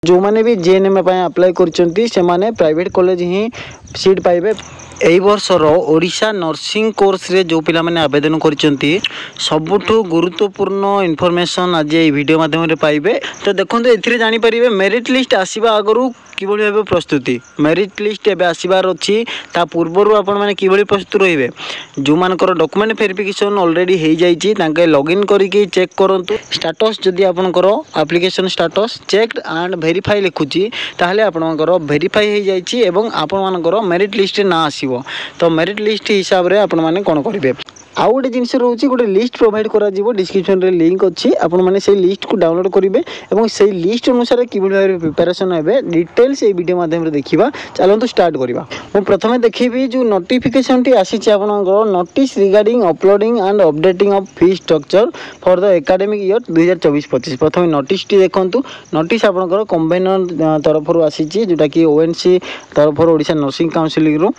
जो मैंने भी जेएनएम अप्लाई करछंती से माने प्राइवेट कॉलेज ही सीट पाइबे। एई वर्षर ओडिशा नर्सिंग कोर्स रे जो पिला माने आवेदन करछंती सबुठु गुरुत्वपूर्ण इनफॉरमेशन आज ये वीडियो माध्यम रे पाइबे। तो देखंतु एथिरे जानि परिबे मेरिट लिस्ट आसीबा आगरु किभଳି भाबे प्रस्तुति मेरिट लिस्ट एबे आसीबार अछि ता पूर्वरु आपण माने किभଳି प्रस्तुत रहिबे। जो मानकर डॉक्यूमेंट वेरिफिकेशन ऑलरेडी हे जाईची तांके लॉगिन करिके चेक करंतु स्टेटस जदी आपनकर application status checked and verify लिखुची ताहले आपनकर वेरीफाई हे जाईची एवं आपण मानकर मेरिट लिस्ट ना आसीबो। तो मेरिट लिस्ट हिसाब रे आपण माने कोन करिवे आउ गोटे जिनस रोचे गोटे लिस्ट प्रोवाइड करा जीवो डिस्क्रिप्शन रे लिंक अच्छी आपण माने से लिस्ट को डाउनलोड करिवे एवं से लिस्ट अनुसार किबि भाबे प्रिपरेशन हेबे डिटेल्स ए वीडियो माध्यम रे देखिबा। चलंतु स्टार्ट करिबा। मु प्रथमे देखिबी जो नोटिफिकेशन टी आसी छि आपनकर notice regarding uploading and updating of fee structure for the academic year 2024-25। प्रथमे नोटिस टी देखंतु नोटिस आपनकर कंबाइनर तरफ रु आसी छि जोटा कि ओएनसी तरफ रु ओडिशा नर्सिंग काउंसिल रु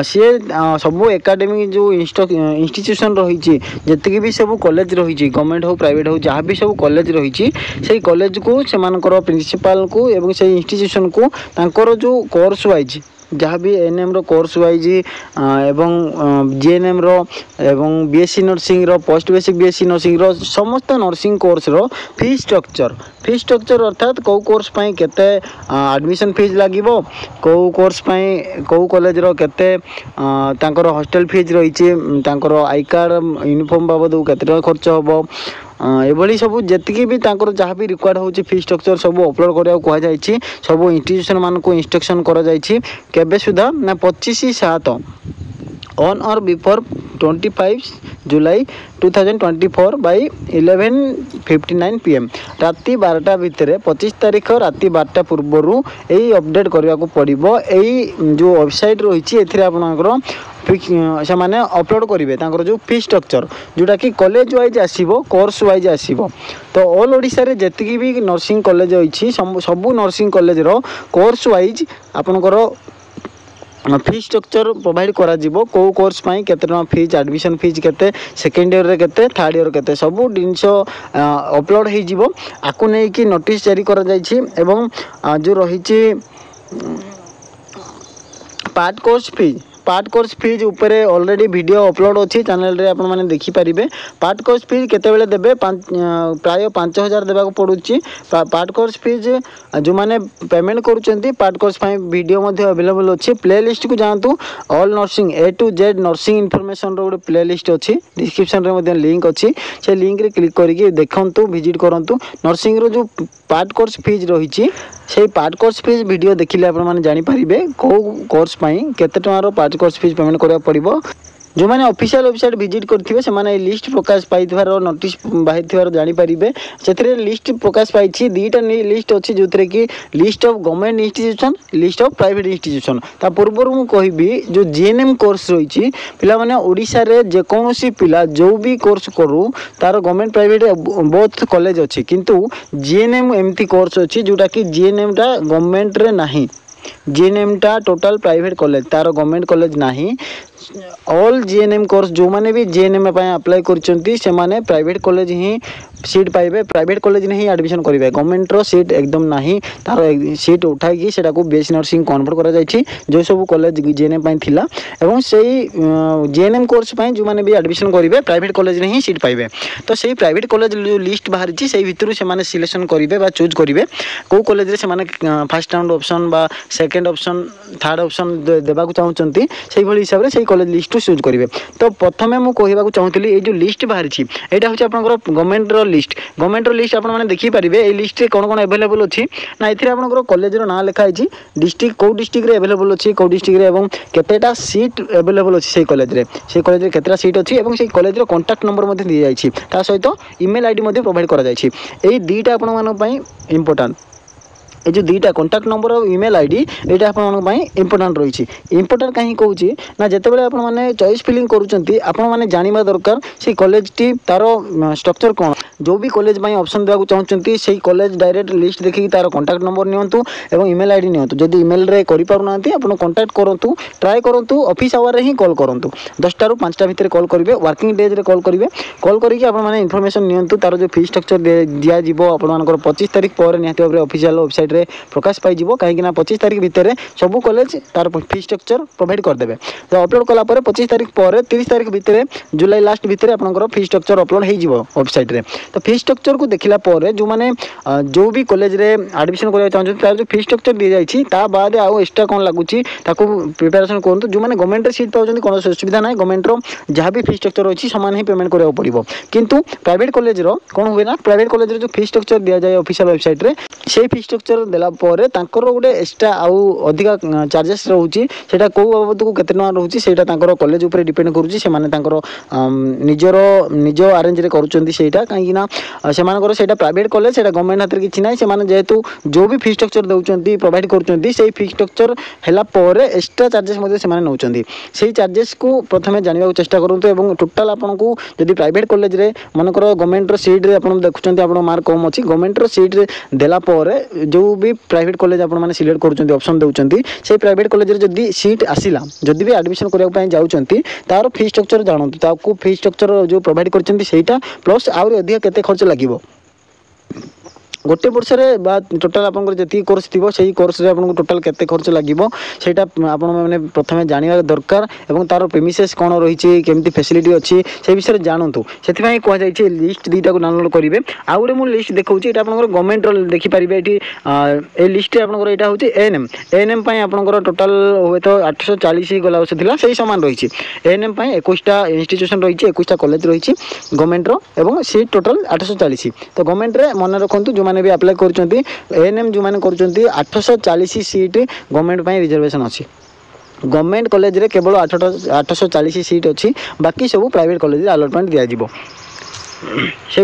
से सब एकेडमिक जो इंस्टीट्यूशन रही जितकी भी सब कॉलेज रही गवर्नमेंट हो प्राइवेट हो जहाँ भी सब कॉलेज रही से कॉलेज को से प्रिंसिपल को एवं से इंस्टीट्यूशन को तांकर जो कोर्स वाइज जहाँ भी एनएम रो कोर्स वाइज एवं जीएनएम रो एवं बीएससी नर्सिंग रो पोस्ट बेसिक बीएससी नर्सिंग रो समस्त नर्सिंग कोर्स रो फी स्ट्रक्चर अर्थात कौ कोर्स पाई केते एडमिशन फीस लागिवो कौ कोर्स पाई कौ कॉलेज रो केते तांकर हॉस्टल फीस रही तांकर आई कार्ड यूनिफॉर्म बाबद केते खर्च होबो एभली सब जेतिकी भी तांकर जहाँ भी रिक्वायर्ड होची फी स्ट्रक्चर सब अपलोड करिया कहा जायछि सब इंस्टीट्यूशन मान को इंस्ट्रक्शन करा जायछि केबे सुधा ना 25/7 ऑन और बिफोर 25 जुलाई 2024 बाय 11:59 PM राति 12टा भितर 25 तारीख राति 12टा पूर्वरु एई अपडेट करबा को पड़िबो। एई जो वेबसाइट रहिछि एथिरे आपनकर से माने अपलोड करेंगे जो फी स्ट्रक्चर जोटा कि कॉलेज वाइज आसीबो कोर्स वाइज आसीबो। तो ऑल ओडिशा रे जतिकी भी नर्सिंग कॉलेज अछि सब नर्सिंग कॉलेज रो कोर्स वाइज आपनकर फी स्ट्रक्चर प्रोवाइड करा जीवो को कोर्स पाई केते टका फीस एडमिशन फीस केते सेकंड ईयर रे केते थर्ड ईयर केते सब जिनस अपलोड हे जीवो आकु नै कि नोटिस जारी करा जाय छी एवं जो रही छी पार्ट कोर्स फीज उपरे ऑलरेडी वीडियो अपलोड अच्छी चैनल रे आपण माने देखि परिबे। पार्ट कोर्स फीज केते बेले देबे प्राय 5000 देबा को पडुची। पार्ट कोर्स फीज जो माने पेमेंट करूचंती पार्ट कोर्स फाइ वीडियो मध्ये अवेलेबल अछि। प्लेलिस्ट को जानतु all nursing A to Z nursing information रो गोटे प्लेलिस्ट अछि डिस्क्रिप्शन रे मध्ये लिंक अछि से लिंक रे क्लिक करिके देखंतु विजिट करंतु नर्सिंग रो जो पार्ट कोर्स फीज रही से पार्ट कोर्स फीस वीडियो देखिले आपण माने जानि परिबे को कोर्स पई केते टका पार्ट कोर्स फीस पेमेंट करिया पड़िबो। जो मैंने ऑफिशियल वेबसाइट विजिट करथिबे से माने लिस्ट प्रकाश पाइथिबार नोटिस बाहिर थिबार जानि परिबे। सेथरे लिस्ट प्रकाश पाइछि दीटा लिस्ट अछि जोथरे कि list of government institution list of private institution. ता पूर्वर मु कहिबी जो जीएनएम कोर्स रहिछि पिला माने ओडिसा रे जे कोनोसी पिला जो भी कोर्स करू तार गवर्नमेंट प्राइवेट बोथ कॉलेज अछि किंतु जीएनएम एमती कोर्स अछि जोटा कि जीएनएम टा गवर्नमेंट रे नाही जीएनएम टा टोटल प्राइवेट कॉलेज तार गवर्नमेंट कॉलेज नाही। ऑल जीएनएम कोर्स जो माने भी जीएनएम अप्लाई करछंती से माने प्राइवेट कॉलेज ही सीट पाइबे प्राइवेट कॉलेज नहीं एडमिशन करेंगे गवर्नमेंट रो सीट एकदम नहीं तार सीट उठाई सेटा को बीएससी नर्सिंग कन्वर्ट करा जायछि जो सब कॉलेज जीएनएम पई थिला एवं सेही जीएनएम कोर्स पई जो माने भी एडमिशन करेंगे प्राइवेट कॉलेज नहीं सीट पाइबे। तो सेही प्राइवेट कॉलेज जो लिस्ट बाहर छि सेही भितरु से माने सिलेक्शन करेंगे बा चूज करेंगे को कॉलेज रे से माने फर्स्ट राउंड ऑप्शन बा सेकंड ऑप्शन थर्ड ऑप्शन देबा को चाहउचंती सेही भली हिसाब रे सेही कॉलेज लिस्ट चूज करेंगे। तो प्रथमे मु कहबा को चाहूतली ए जो लिस्ट बाहर छि एटा होछि आपनकर गवर्नमेंट रो गवर्नमेंट लिस्ट आप देखी पारे ये लिस्ट रे कौन कौन अवेलेबल अच्छी ना ये आपंकर कॉलेज ना लिखाई डिस्ट्रिक्ट कौ डिस्ट्रिक्ट रे अवेलेबल अच्छी कौ डिस्ट्रिक्ट रे एवं केतेटा सीट अवेलेबल अच्छी से कॉलेज रे केतेटा सीट अच्छी और से कॉलेज रो कांटेक्ट नंबर दी जाइए ता सहित ईमेल आईडी प्रोवाइड करा जाइए। एई दुईटा आपण इंपोर्टेंट ये जो दुईटा कांटेक्ट नंबर और ईमेल आईडी यहाँ आप इंपोर्टेंट रही इंपोर्टेंट कहीं कहूँ ना जिते आप चॉइस फिलिंग करुँच आपने जानवा दरकार से कॉलेज टी तार स्ट्रक्चर कौन जो भी कॉलेज ऑप्शन देवाक चाहते से कॉलेज डायरेक्ट लिस्ट देखिए तार कांटेक्ट नंबर नियंतु एवं ईमेल आईडी नियंतु जदि ईमेल रे करि पारुना आप कांटेक्ट करूँ ट्राए करूँ ऑफिस आवर ही कॉल करूँ 10टा ରୁ 5ଟା भितर कॉल करेंगे वर्किंग डेज रे कॉल करेंगे कॉल करके आप इनफॉरमेशन नियंतु तार जो फी स्ट्रक्चर दिया आप 25 तारीख पर निहाती भाव ऑफिशियल वेबसाइट वेबसाइट रे प्रकाश पाई कहीं 25 तारीख भितर सब कॉलेज तार फी स्ट्रक्चर प्रोवाइड करदे। तो अपलोड कला 25 तारीख पर 30 तारीख भितर जुलाई लास्ट भितर आपंकर फी स्ट्रक्चर अपलोड हो वेबसाइट रे। तो फी स्ट्रक्चर को देखला जो मैंने जो भी कॉलेज रे एडमिशन करना चाहते तार जो फी स्ट्रक्चर दी जाइए ता बाद आउ एक्स्ट्रा कौन लगुच प्रिपेरेसन करूँ। जो मैंने गवर्नमेंट सीट पाँच कौन असुविधा ना गवर्नमेंट जहाँ भी फी स्ट्रक्चर अच्छी सामान ही पेमेंट करा पड़ो। किंतु प्राइवेट कॉलेज कौन हुए ना प्राइवेट कॉलेज जो फी स्ट्रक्चर दि जाए ऑफिशियल वेबसाइट रे से फी स्ट्रक्चर देला गोटे एक्स्ट्रा आउ अधिका चार्जेस रोचे से कौ बाबद को केते टका रोचे से कॉलेज उपर डिपेंड करुँच से निजर निज आरेंज करा कहीं से प्राइवेट कॉलेज से गवर्नमेंट हाथ में किसी ना से जेहेतु जो भी फी स्ट्रक्चर दौरान प्रोवाइड कर फी स्ट्रक्चर है एक्स्ट्रा चार्जेस नौकरी से चार्जेस को प्रथम जानवा चेष्टा करूँ। टोटाल आपन को जब प्राइवेट कॉलेज रे मनकर गवर्नमेंट सीट रे देखुं आप मार्क कम अच्छी गवर्नमेंट सीट रे देला जो भी प्राइवेट कॉलेज आपने सिलेक्ट कर ऑप्शन दौरान से प्राइवेट कॉलेज रे जदि सीट आसिला जदि भी एडमिशन करने जाऊँगी तार फी स्ट्रक्चर जानतु फी स्ट्रक्चर जो प्रोवाइड कर प्लस आहरी अधिक केते खर्च लगे गोटे वर्ष टोटाल आप जी कोर्स थी से कोर्स रे आपको टोटाल केते खर्च लगे आपने प्रथम जानवा दरकार और तार प्रेमिसेस कौन रही केमती फैसिलिटी अच्छी से विषय जानतु से कहुई लिस्ट दुईटा को डाउनलोड करेंगे। आउ गोटे मुझे लिस्ट देखा आप गवर्नमेंट देखिपारे ये लिस्ट आपंकर यहाँ हूँ एएनएम एएनएम आपंकर टोटाल हुए तो 840 गला वर्ष था से सामान रही एएनएम 21टा इंस्टीट्यूशन रही 21टा कॉलेज रही गवर्नमेंट सीट टोटाल 840। तो गवर्नमेंट मन रखु जो मैंने भी अप्लाई कर एएनएम जो मैंने कर 840 सीट गवर्नमेंट रिजर्वेशन अच्छी गवर्नमेंट कॉलेज रे केवल 840 सीट अच्छी बाकी सब प्राइवेट कॉलेज अलॉटमेंट दिज्व से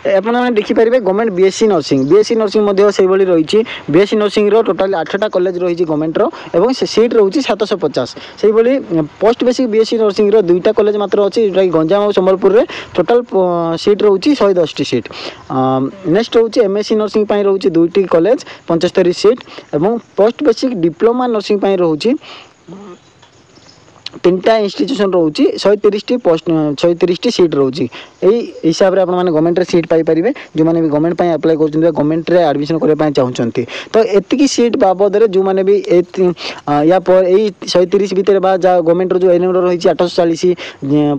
आपने देखिपारे गवर्नमेंट बीएससी नर्सिंग से रही बीएससी नर्सिंग टोटाल 8टा कॉलेज रही गवर्नमेंट और सीट रोचे 750 से पोस्ट बेसिक बीएससी नर्सिंग 2टा कॉलेज मात्र अच्छी जोटा गंजाम और संबलपुर में टोटाल सीट रोचे 110 सीट। नेक्स्ट रोचे एमएससी नर्सिंग रोचे 2टी कॉलेज 75 सीट और पोस्ट बेसिक डिप्लोमा नर्सिंग रोचे 3टा इंस्टीट्यूशन रोचे 130 पोस्ट 130 सीट रोचे यही हिसाब से आपने गवर्नमेंट सीट पाइपर जो मैंने भी गवर्नमेंट अप्लाई कर गवर्नमेंट एडमिशन करने चाहते तो एतिकी सीट बाबद जो मैंने भी या पर यही 130 भितर गवर्नमेंट जो एनएम रही 840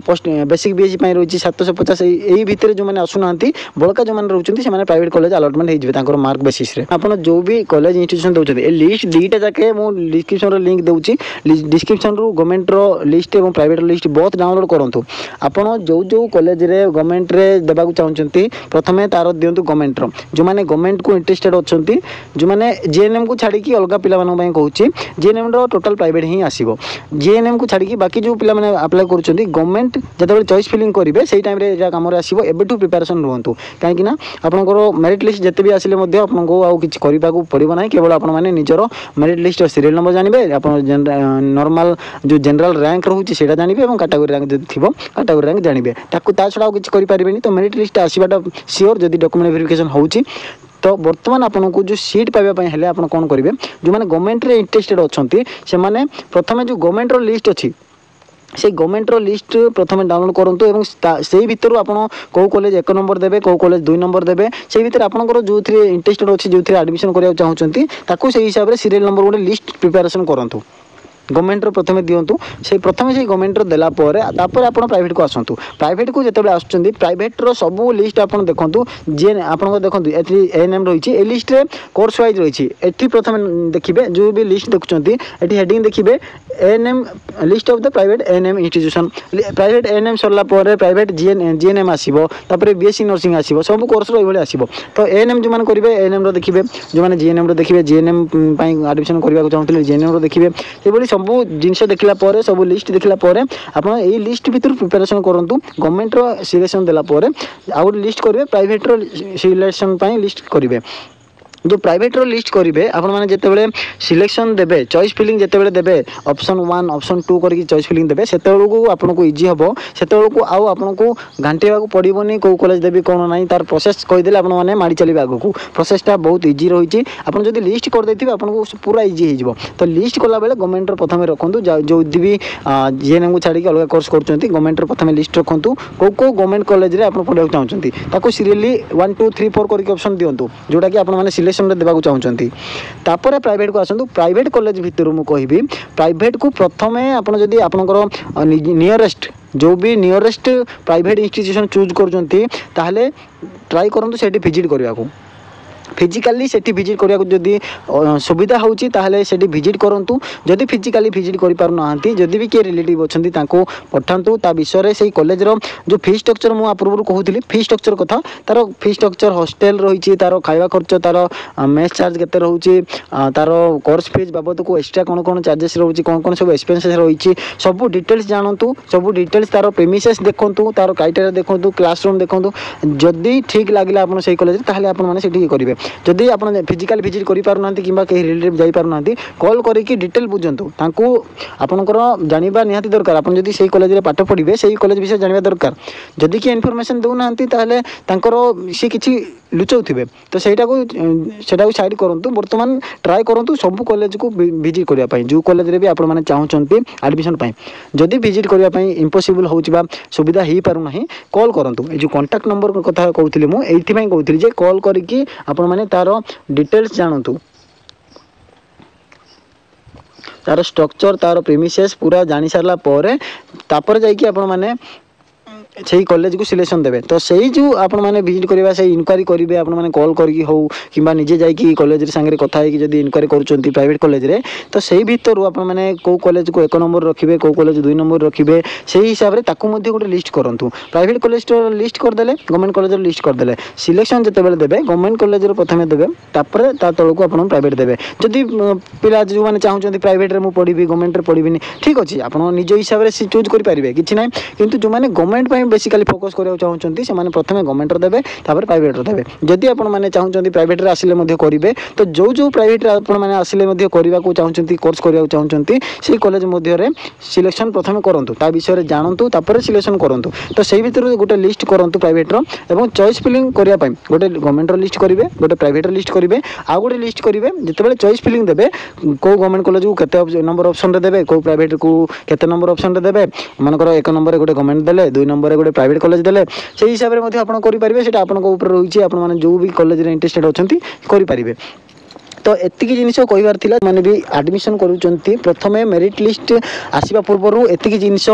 पोस्ट बेसिक बीएससी रही 750 यही भितर जो मैंने आसुना बड़का जो मैंने रोचे से प्राइवेट कॉलेज अलॉटमेंट हो मार्क बेसिस आप जो भी कॉलेज इंस्टीट्यूशन दौरान ये लिस्ट दुईटा जाके मुझे डिस्क्रिप्शन लिंक दूसरी डिस्क्रिप्शन गवर्नमेंट लिस्ट और प्राइवेट लिस्ट बहुत डाउनलोड करूँ। आपड़ जो जो कॉलेज रे गवर्नमेंट रे देवाक चाहते प्रथम तार दिंतु गवर्नमेंट जो मैंने गवर्नमेंट को इंटरेस्टेड अच्छा जो मैंने जीएनएम को छाड़ी अलग पाई कहूँ जीएनएम टोटाल प्राइवेट ही आसो जीएनएम को छाड़ी बाकी जो पिला मैंने अप्लाई कर गवर्नमेंट जो चॉइस फिलिंग करेंगे से टाइम कम आसो एबेठू प्रिपेरेसन रुहतु कहीं आपंकर मेरिट लिस्ट जिते भी आसिले आपको आउ किसी करने पड़ो ना केवल आपने निजर मेरिट लिस्ट सीरियल नंबर जानवे आप नॉर्मल जो जनरल रैंक रोचे से जानवे और कैटेगरी रैंक जो थी कैटेगरी रैंक जानवे ता छड़ा किसी करें तो मेरिट लिस्ट आसवाटा सियोर जदि डॉक्यूमेंट वेरिफिकेशन होची। तो बर्तमान आपन को जो सीट पाइबा हेले आप कौन करेंगे जो मैंने गवर्नमेंट रे इंटरेस्टेड अच्छा से प्रथम जो गवर्नमेंट लिस्ट अच्छी से गवर्नमेंट लिस्ट प्रथम डाउनलोड करूँ से भितर आप कौ कॉलेज 1 नंबर देवे कौ कॉलेज 2 नंबर देवे से भितर आपंकर जो इंटरेस्टेड अच्छी जो एडमिशन करने चाहते से हिसाब से सीरियल नंबर गोटे लिस्ट प्रिपेरेसन करूँ गवर्नमेंट प्रथम दिंतु से प्रथम से गवर्नमेंट देला आप प्राइवेट को आसतु प्राइवेट को जिते आसुँच प्राइवेट सब लिस्ट आप देखूँ जी आप देखो एएनएम रही है लिस्ट रे कोर्स वाइज रही है प्रथम देखिए जो भी लिस्ट देखुं ये हेडिंग देखिए ANM list of the private ANM institution private ANM सरला प्राइवेट जीएनएम आसो बीएससी नर्सिंग आसो सब कोर्स ये आसो तो एएनएम जो मैंने करेंगे एएनएम देखिए जो मैंने जीएनएम देखिए जीएनएम एडमिशन करने चाहते जीएनएम देखिए से सब जिनस देखला सब लिस्ट देखला आप लिस्ट भर प्रिपेरेसन करूँ गवर्नमेंट सिलेक्शन देला आउ लिस्ट करेंगे प्राइवेट सिलेक्शन लिस्ट करेंगे जो प्राइवेट लिस्ट करेंगे आपने सिलेक्शन देवे चॉइस फिलिंग जिते देवे ऑप्शन 1 ऑप्शन 2 करके चॉइस फिलिंग देवे से आपको इजी हम से आपको घाटेवा पड़ोनी कौ कॉलेज देवी कौन ना तार प्रोसेस कहीदे आपने माड़ी चलिए आग को प्रोसेसटा बहुत इजी रही आप जो लिस्ट करदे आपको पूरा इजी हो तो लिस्ट कला बेले गवर्नमेंट प्रथम रखुँ जो भी जीएनएम को छाड़ी अलग कोर्स कर गवर्नमेंट प्रथम लिस्ट रखुँ कौ कौ गवर्नमेंट कॉलेज आप पढ़ाक चाहते सीरियली 1 2 3 4 करके ऑप्शन दिंतु जोटा कि आपने सिलेक्शन सिचुएशन देवाक चाहते तापर प्राइवेट को आसतु प्राइवेट कॉलेज भितर मु कहबी प्राइवेट को प्रथमे आपन जदि आपनकर नियरेस्ट जो भी नियरेस्ट प्राइवेट इंस्टीट्यूशन चूज करजंती ताहले ट्राई करंतु सेठी विजिट करबा को फिजिकाली सेठी विजिट करने जदि सुविधा होची ताहले सेठी विजिट करंतु जदि फिजिकाली विजिट करि पारु नाहंती जदि भी के रिलेटिव अछंती ताको पठांतु ता विषय रे सेही कॉलेज रो जो फी स्ट्रक्चर मु अपूर्व कहूली फी स्ट्रक्चर कथा तार फी स्ट्रक्चर हॉस्टल रही तार खाଇବା खर्च तार मेस चार्ज केते रहउची तार कोर्स फीस बाबत को एक्स्ट्रा कोन कोन चार्जेस रहउची कोन कोन सब एक्सपेंसेस रही सब डिटेल्स जानतु सब डिटेल्स तार प्रेमिसेस देखंतु तार क्राइटेरिया देखंतु क्लासरूम देखंतु जदि ठीक लागला आपन सेही कॉलेज ताहले आपन माने सेठी करिवे जदि आप फिजिकाल विजिट करि पारु नांती किबा के रिलेटिव जाई पारु नांती कॉल करिकि डिटेल बुझंतु तांको आपनकर जानिबा निहाती दरकार आपन जदि सेही कॉलेज रे पाठ पढिबे सेही कॉलेज विषय जानिबा दरकार जदि कि इन्फॉर्मेशन दउ नांती ताहले तांकर से किछि लुचौथिबे तो सेटा को साइड करंतु वर्तमान ट्राई करंतु सब कॉलेज को विजिट करिया पई जो कॉलेज रे भी आपन माने चाहउचंती एडमिशन पई जदि विजिट करिया पई इम्पॉसिबल होउचिबा सुविधा ही पारु नाही कॉल करंतु ए जो कांटेक्ट नंबर कथा कहउथिली मु एथि पई कहउथिली जे कॉल करिकि आपन माने तार डिटेल्स जानतु तार स्ट्रक्चर तार प्रेमिसेस पूरा जानी सारला परे तापर जाई कि आपन माने से कॉलेज को सिलेक्शन देवे तो सही जो आपण मैंने विजिट करवा से इनक्वारी करेंगे आपण मैंने कॉल करके हो कि निजे जाकि कॉलेज सांगे कथा है जब इनक्वारी करुँच प्राइवेट कॉलेज रे तो सही भितर आपण मैंने कौ कॉलेज को 1 नंबर रखिए कौ कॉलेज 2 नंबर रखिए से हिसाब से ताकू गोटे लिस्ट करूँ प्राइवेट कॉलेज लिस्ट करदे गवर्नमेंट कॉलेज लिस्ट करदे सिलेक्शन जिते देवे गवर्नमेंट कॉलेज प्रथम देवे तापर ता तलक आप प्राइवेट देवे जदि पिला जो मैंने चाहते प्राइवेट रे पढ़ी गवर्नमेंट पढ़ी ठीक अच्छे आप निज हिसाब से चूज करेंगे कि ना कि जो मैंने गवर्नमेंट बेसिकली फोकस करा चाहते से प्रथम गवर्नमेंट देवे तापर प्राइवेट देवे जदि आप चाहते प्राइवेट आसिले करेंगे तो जो जो प्राइवेट आपने आसिले करने को चाहते कोर्स करने चाहते से कॉलेज मध्य सिलेक्शन प्रथम करूँ ता विषय जानतु तापर सिलेक्शन करूँ तो से भर गोटे लिस्ट करूँ प्राइवेट और चॉइस फिलिंग करने गोटे गवर्नमेंट लिस्ट करेंगे गोटे प्राइवेट लिस्ट करेंगे आउ गोटे लिस्ट करेंगे जिते चॉइस फिलिंग देवे कौ गवर्नमेंट कॉलेज को केते नंबर ऑप्शन देवे कौ प्राइवेट को केते नंबर ऑप्शन देवे मनकर 1 नंबर गोटे गवर्नमेंट देले 2 नंबर गोटे प्राइवेट कॉलेज देले से हिसाब से आप करेंगे से रही है जो भी कॉलेज इंटरेस्टेड अच्छा करेंगे तो एतिकी जिनिस कहबार थिला माने भी एडमिशन करूचंती प्रथमे मेरिट लिस्ट आसीबा पूर्वरु एतिकी जिनिस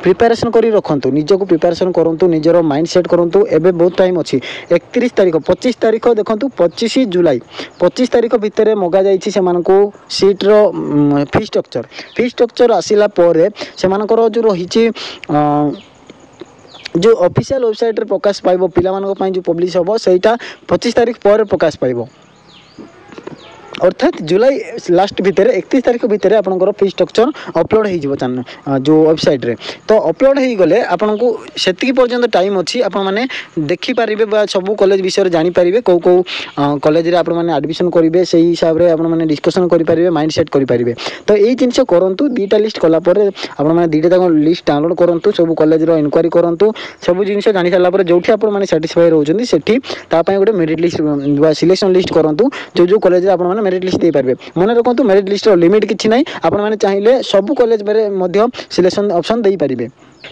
प्रिपेरेसन करी रखंतु निजको प्रिपेरेसन करंतु निजरो माइंड सेट करंतु एबे बहुत टाइम अछि 31 तारिख 25 तारिख देखंतु 25 जुलाई 25 तारिख भितर मगा जाईछि से मानको सीट रो फी स्ट्रक्चर आसिला परे से मानकर जो रहिछि जो ऑफिशियल वेबसाइट रे प्रकाश पाइबो पिला मानको पई जो पब्लिश होबो सेटा 25 तारिख पर प्रकाश पाइबो अर्थात जुलाई लास्ट भितर 31 तारिख भितर आपनकर फी स्ट्रक्चर अपलोड हो चैनल जो वेबसाइट रे तो अपलोड हो गले आपनको सेतिकी पर्यंत टाइम अछि आपण माने देखि पारिबे बा सब कॉलेज विषय जानि पारिबे को कॉलेज रे आपण माने एडमिशन करिवे सेही हिसाब रे आपण माने डिस्कशन करि पारिबे माइंड सेट करि पारिबे तो एई जिंस करंतु दीटा लिस्ट कला परे आपण माने दीटा तक लिस्ट डाउनलोड करंतु सब कॉलेज रो इनक्वारी करंतु सब जिंस जानि साला परे जोठी आपण माने सैटिस्फाई रहउछन्ती सेठी ता पय गोटे मेरिट लिस्ट बा सिलेक्शन लिस्ट करंतु जो जो कॉलेज रे आपण माने मेरिट लिस्ट दे पारबे मन रखंतु मेरिट लिस्ट रो लिमिट किछि नै आपण माने चाहिए सब कॉलेज मेरे मध्य सिलेक्शन ऑप्शन दे पारिबे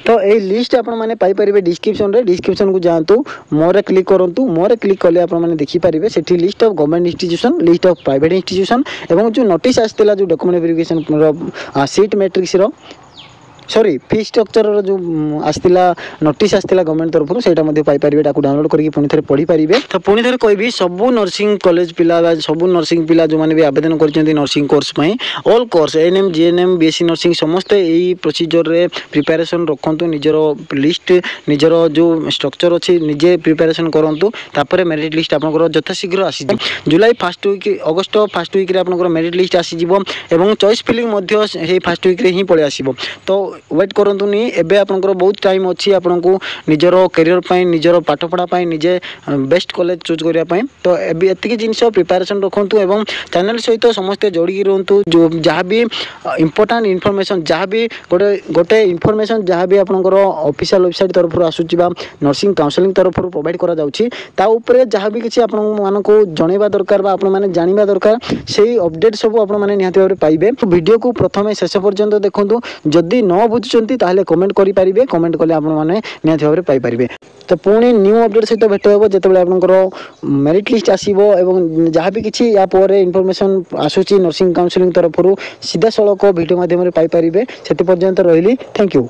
तो ये लिस्ट आपण माने पाई परिबे डिस्क्रिप्शन को जातु मोर क्लिक करंतु मोर क्लिक कले आपण माने देखि परिबे सेठी list of government institution list of private institution एवं जो नोटिस आस्तेला जो डॉक्यूमेंट वेरिफिकेशन रो सीट मैट्रिक्स रो सॉरी फी स्ट्रक्चर जो आसला नोटिस आसला गवर्नमेंट तरफ से पाई पारे डाउनलोड करके पुणी थे पढ़ी पारे तो पुणी थे कहबी सबू नर्सिंग कॉलेज पिला सबू नर्सिंग पिला जो मैंने भी आवेदन कर nursing course all course ANM GNM BSc nursing समस्ते यही प्रोसीजर रे प्रिपेरेसन रखु निजर लिस्ट निजर जो स्ट्रक्चर अच्छी निजे प्रिपेरेसन करूँ तापर मेरिट लिस्ट आप यथाशीघ्र आसी जुलाई first week August first week आप मेरिट लिस्ट आसीज और चॉइस फिलिंग फास्ट वीक ही पलि आस तो वेट करंतुनी एबे आपनकर बहुत टाइम अच्छी आपनको निजर करियर पाई निजर पाठ पढ़ा पाई निजे बेस्ट कॉलेज चूज करिया पाई तो एबे एतिकी जिंस प्रिपरेशन रखंतु एवं चैनल सहित समस्त जोड़ी रहंतु जो जहाँ भी इंपोर्टेंट इनफॉरमेशन जहाँ भी गोटे इनफॉरमेशन जहाँ भी आपनकर ऑफिशियल वेबसाइट तरफ आसुची बा नर्सिंग काउंसलिंग तरफ प्रोवाइड करा जाउची ता ऊपर जहाँ भी किसी आपन मानको जणेबा दरकार बा आपन माने जानिबा दरकार सेही अपडेट सब आपन माने निहाती भाबरे पाइबे वीडियो को प्रथमे शेष पर्यंत देखंतु जदि न न बुझुंट ताहले कमेंट करि परिबे कमेंट कले आपण माने निहाती भाबरे पाई परिबे तो पुणी न्यू अपडेट सहित भेट हो जिते आपंकर मेरिट लिस्ट आसो और जहाँ भी किसी या पर इनफॉरमेशन आसूची नर्सिंग काउंसिलिंग तरफ सीधा सड़क वीडियो माध्यम पाई परिबे से पर्यंत रही थैंक यू।